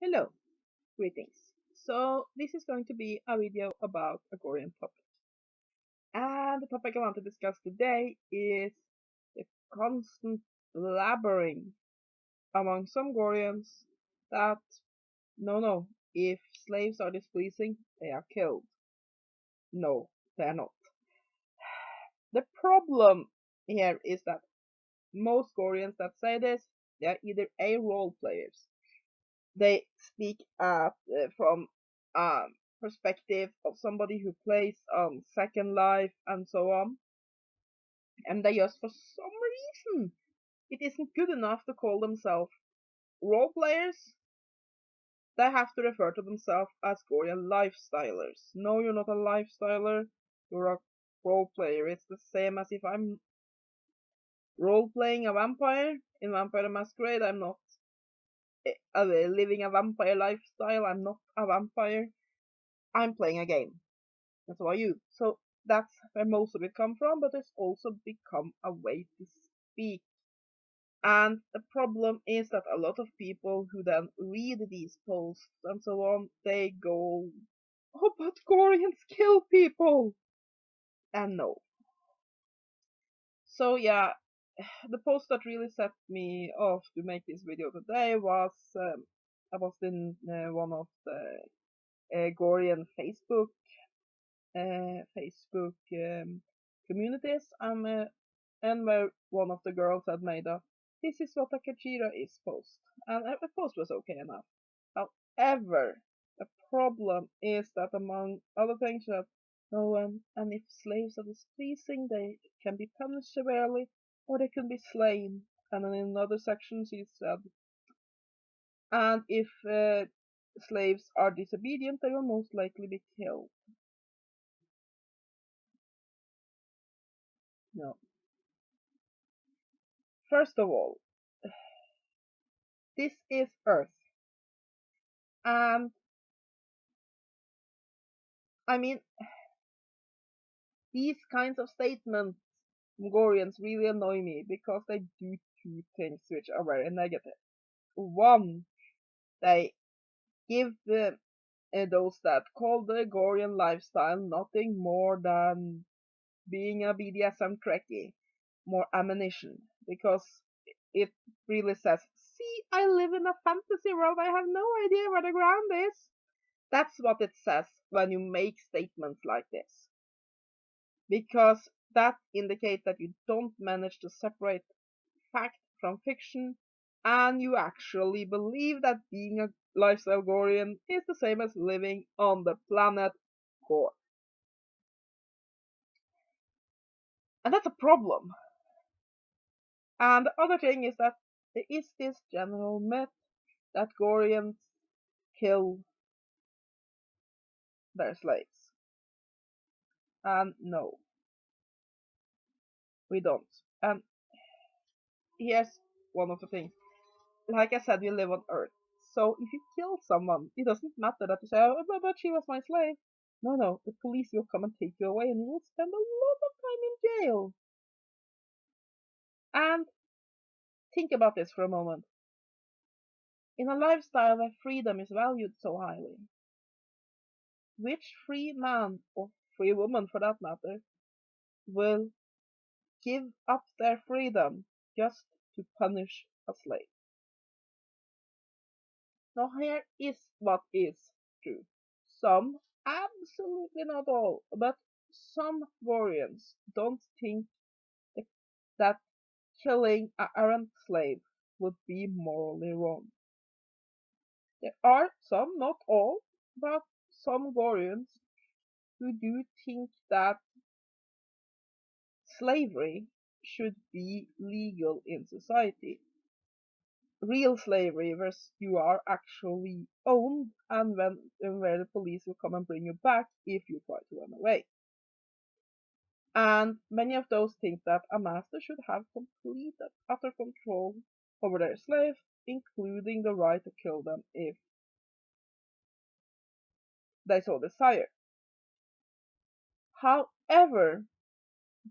Hello, greetings. So this is going to be a video about a Gorian topic. And the topic I want to discuss today is the constant blabbering among some Gorians that no, if slaves are displeasing, they are killed. No, they're not. The problem here is that most Gorians that say this, they are either A role players. They speak from perspective of somebody who plays Second Life and so on, and they just for some reason it isn't good enough to call themselves role players. They have to refer to themselves as Gorian lifestylers. No, you're not a lifestyler. You're a role player. It's the same as if I'm role playing a vampire in Vampire the Masquerade. I'm not living a vampire lifestyle. I'm not a vampire. I'm playing a game. And so are you. So that's where most of it come from, but it's also become a way to speak. And the problem is that a lot of people who then read these posts and so on, they go, oh, but Gorians kill people! And no. So yeah, the post that really set me off to make this video today was I was in one of the Gorian Facebook communities, and where one of the girls had made a "This is what a Kachira is" post, and the post was okay enough. However, the problem is that among other things that no and if slaves are displeasing, they can be punished severely, or they can be slain. And then in another section, she said, and if slaves are disobedient, they will most likely be killed. No. First of all, this is Earth. And I mean, these kinds of statements, Gorians, really annoy me because they do two things which are very negative. One, they give those that call the Gorian lifestyle nothing more than being a BDSM trekkie, more ammunition, because it really says, see, I live in a fantasy world, I have no idea where the ground is. That's what it says when you make statements like this, because that indicates that you don't manage to separate fact from fiction, and you actually believe that being a lifestyle Gorian is the same as living on the planet Gore. And that's a problem. And the other thing is that there is this general myth that Gorians kill their slaves. And no, we don't. And here's one of the things. Like I said, we live on Earth. So if you kill someone, it doesn't matter that you say, oh, but she was my slave. No, the police will come and take you away and you will spend a lot of time in jail. And think about this for a moment. In a lifestyle where freedom is valued so highly, which free man, or free woman for that matter, will give up their freedom just to punish a slave? Now here is what is true. Some, absolutely not all, but some Gorians don't think that killing an errant slave would be morally wrong. There are some, not all, but some Gorians who do think that slavery should be legal in society. Real slavery where you are actually owned and where the police will come and bring you back if you try to run away. And many of those think that a master should have complete and utter control over their slave, including the right to kill them if they so desire. However,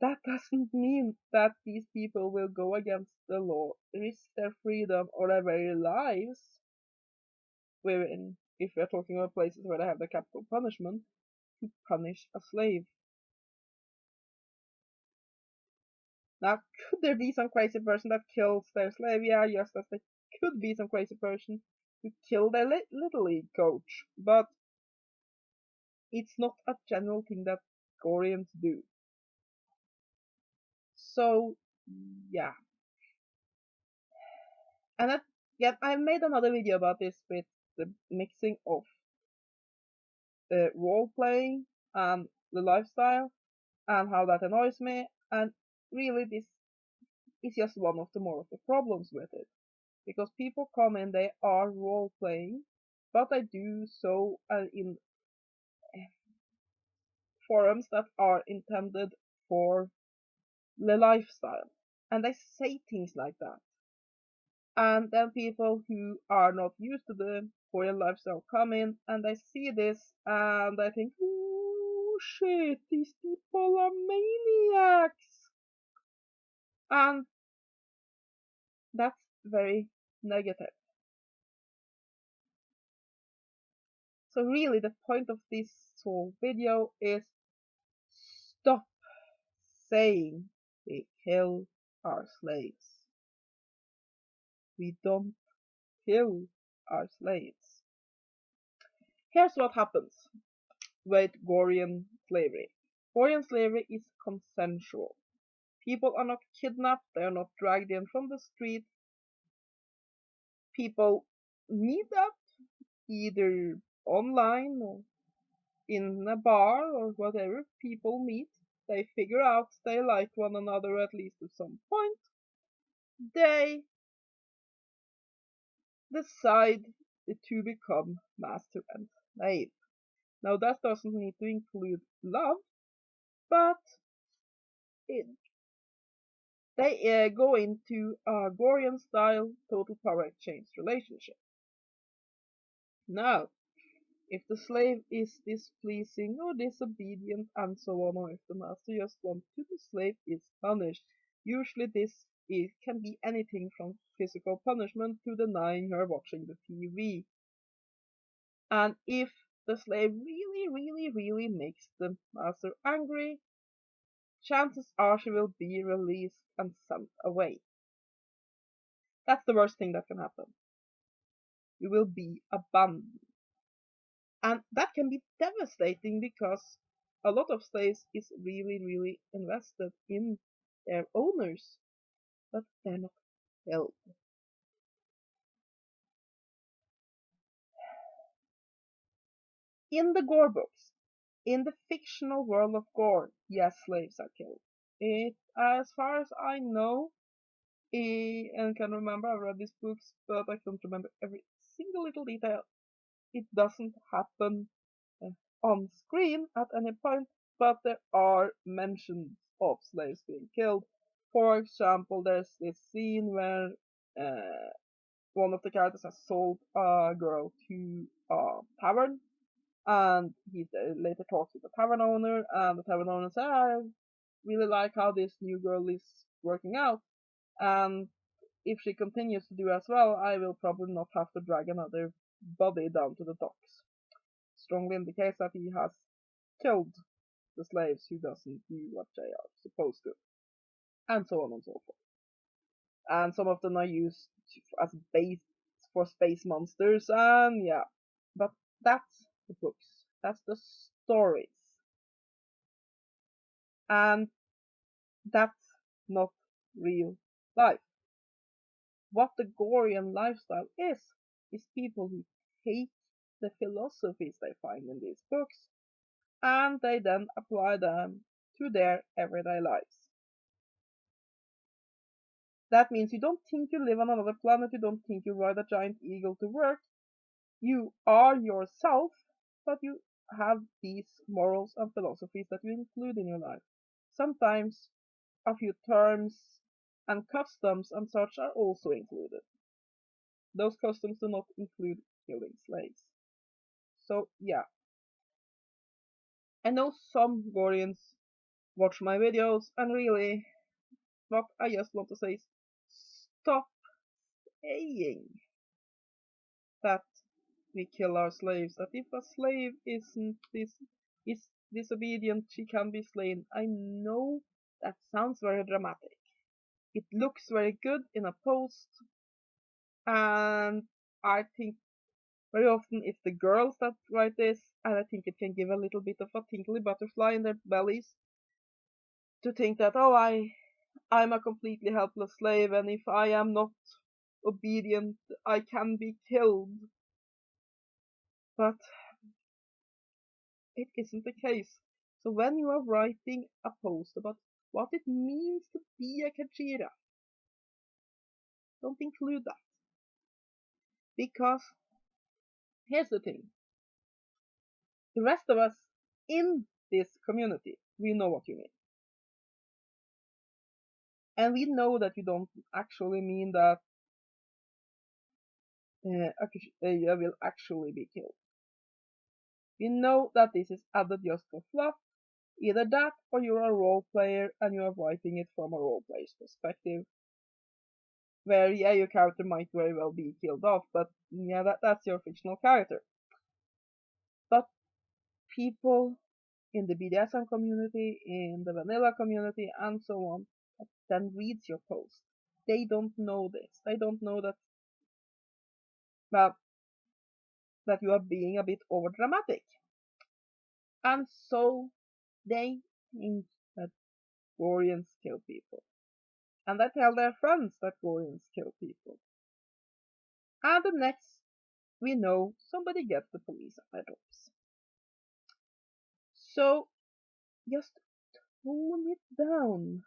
that doesn't mean that these people will go against the law, risk their freedom or their very lives wherein, if we are talking about places where they have the capital punishment, to punish a slave. Now, could there be some crazy person that kills their slave? Yeah, just as there could be some crazy person who killed their little league coach, but it's not a general thing that Gorians do. So, yeah. And I made another video about this with the mixing of role playing and the lifestyle and how that annoys me. And really, this is just one of the problems with it, because people come in, they are role playing, but they do so in forums that are intended for the lifestyle, and they say things like that. And then people who are not used to the Korean lifestyle come in and they see this and they think, oh shit, these people are maniacs. And that's very negative. So really the point of this whole video is stop saying we kill our slaves. We don't kill our slaves. Here's what happens with Gorian slavery. Gorian slavery is consensual. People are not kidnapped, they are not dragged in from the street. People meet up either online or in a bar or whatever. People meet, they figure out they like one another at least at some point. They decide to become master and slave. Now that doesn't need to include love, but they go into a Gorian style total power exchange relationship. Now, if the slave is displeasing or disobedient and so on, or if the master just wants to, the slave is punished. Usually it can be anything from physical punishment to denying her watching the TV. And if the slave really makes the master angry, chances are she will be released and sent away. That's the worst thing that can happen. You will be abandoned. And that can be devastating because a lot of slaves is really invested in their owners, but they're not held. In the Gore books, in the fictional world of Gore, yes, slaves are killed. As far as I know, and can remember, I've read these books, but I can't remember every single little detail. It doesn't happen on screen at any point, but there are mentions of slaves being killed. For example, there's this scene where one of the characters has sold a girl to a tavern, and he later talks with the tavern owner, and the tavern owner says, I really like how this new girl is working out, and if she continues to do as well, I will probably not have to drag another body down to the docks. Strongly indicates that he has killed the slaves who doesn't do what they are supposed to, and so on and so forth. And some of them are used as bait for space monsters, and yeah. But that's the books. That's the stories. And that's not real life. What the Gorian lifestyle is people who take the philosophies they find in these books and they then apply them to their everyday lives. That means you don't think you live on another planet, you don't think you ride a giant eagle to work. You are yourself, but you have these morals and philosophies that you include in your life. Sometimes a few terms and customs and such are also included. Those customs do not include killing slaves. So yeah, I know some Gorians watch my videos, and really what I just want to say is, stop saying that we kill our slaves, that if a slave is disobedient, she can be slain. I know that sounds very dramatic. It looks very good in a post, and I think very often it's the girls that write this, and I think it can give a little bit of a tingly butterfly in their bellies to think that, oh, I'm a completely helpless slave, and if I am not obedient, I can be killed. But it isn't the case. So when you are writing a post about what it means to be a Kajira, don't include that. Because here's the thing. The rest of us in this community, we know what you mean. And we know that you don't actually mean that Akashaya will actually be killed. We know that this is added just for fluff. Either that or you're a role player and you are writing it from a role player's perspective. Where, yeah, your character might very well be killed off, but yeah, that's your fictional character. But people in the BDSM community, in the vanilla community, and so on, then reads your post. They don't know this. They don't know that, well, that you are being a bit over dramatic. And so they think that Gorians kill people. And they tell their friends that Gorians kill people. And the next we know, somebody gets the police at their doors. So just tone it down.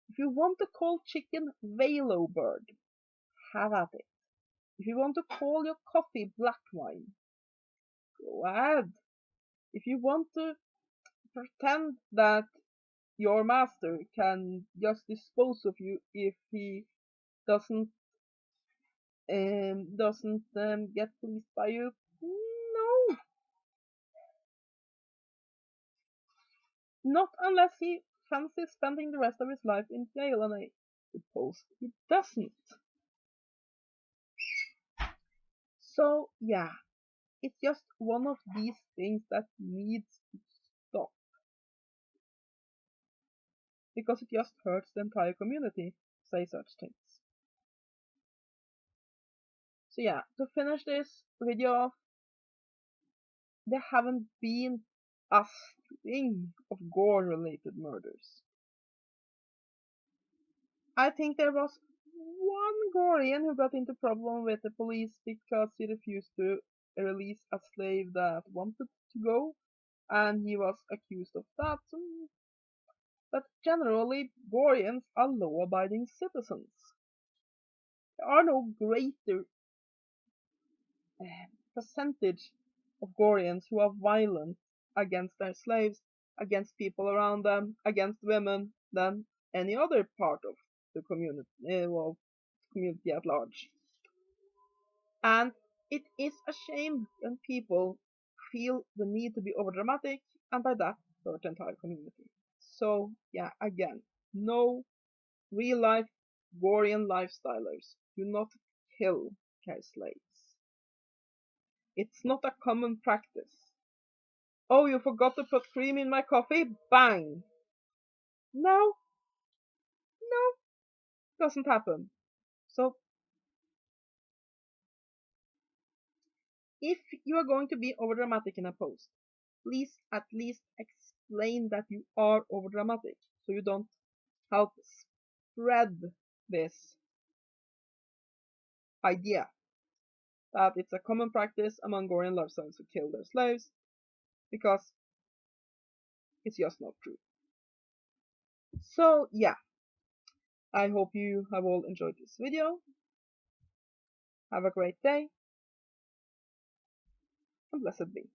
If you want to call chicken Velo bird, have at it. If you want to call your coffee black wine, go ahead. If you want to pretend that your master can just dispose of you if he doesn't get policed by you, no. Not unless he fancies spending the rest of his life in jail, and I suppose he doesn't. So yeah, it's just one of these things that needs to stop. Because it just hurts the entire community to say such things. So yeah, to finish this video off, there haven't been a string of gore-related murders. I think there was one Gorian who got into problem with the police because he refused to release a slave that wanted to go, and he was accused of that. But generally, Gorians are law-abiding citizens. There are no greater percentage of Gorians who are violent against their slaves, against people around them, against women, than any other part of the community, community at large. And it is a shame when people feel the need to be overdramatic, and by that hurt the entire community. So yeah, again, no real life Gorian lifestylers do not kill care slaves. It's not a common practice. Oh, you forgot to put cream in my coffee? Bang! No, no, doesn't happen. So, if you are going to be overdramatic in a post, please at least explain that you are overdramatic, so you don't help spread this idea that it's a common practice among Gorian lifestyles to kill their slaves, because it's just not true. So yeah, I hope you have all enjoyed this video. Have a great day, and blessed be.